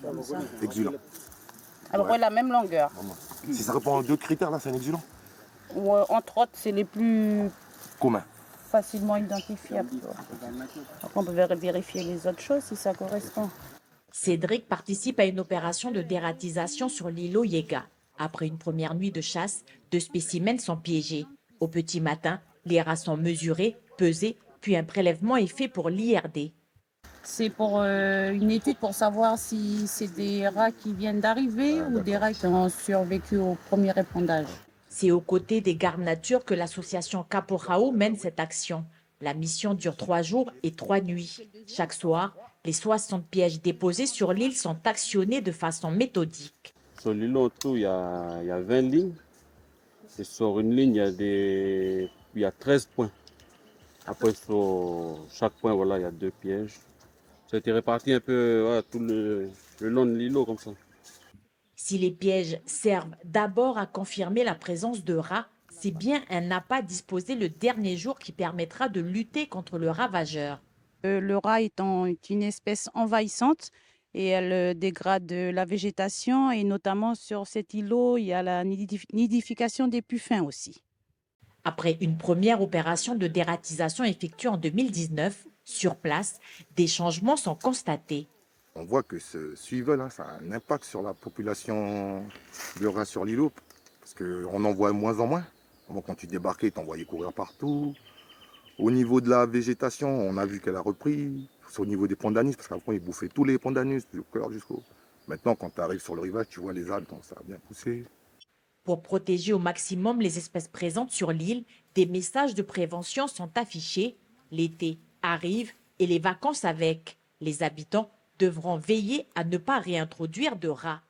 comme ça. Exulant. À peu près la même longueur. Vraiment. Si ça répond aux deux critères, là, c'est un exulant. Ou, entre autres, c'est les plus Commun. facilement identifiables. Après, on peut vérifier les autres choses si ça correspond. Cédric participe à une opération de dératisation sur l'îlot Yega. Après une première nuit de chasse, 2 spécimens sont piégés. Au petit matin, les rats sont mesurés, pesés, puis un prélèvement est fait pour l'IRD. C'est pour une étude pour savoir si c'est des rats qui viennent d'arriver ou des rats qui ont survécu au premier épandage. C'est aux côtés des gardes nature que l'association Caporao mène cette action. La mission dure 3 jours et 3 nuits. Chaque soir, les 60 pièges déposés sur l'île sont actionnés de façon méthodique. Sur l'îlot autour, il y a 20 lignes. Et sur une ligne, il y a 13 points. Après, sur chaque point, voilà, il y a 2 pièges. Ça a été réparti un peu voilà, tout le long de l'îlot comme ça. Si les pièges servent d'abord à confirmer la présence de rats, c'est bien un appât disposé le dernier jour qui permettra de lutter contre le ravageur. Le rat étant une espèce envahissante et elle dégrade la végétation et notamment sur cet îlot, il y a la nidification des puffins aussi. Après une première opération de dératisation effectuée en 2019, sur place, des changements sont constatés. On voit que ce suivol, hein, ça a un impact sur la population de rats sur l'îlot, parce qu'on en voit de moins en moins. Avant, quand tu débarquais, tu en voyais courir partout. Au niveau de la végétation, on a vu qu'elle a repris. C'est au niveau des pandanus, parce qu'avant, ils bouffaient tous les pandanus, du cœur jusqu'au... Maintenant, quand tu arrives sur le rivage, tu vois les arbres, donc ça a bien poussé. Pour protéger au maximum les espèces présentes sur l'île, des messages de prévention sont affichés. L'été arrive et les vacances avec. Les habitants devront veiller à ne pas réintroduire de rats.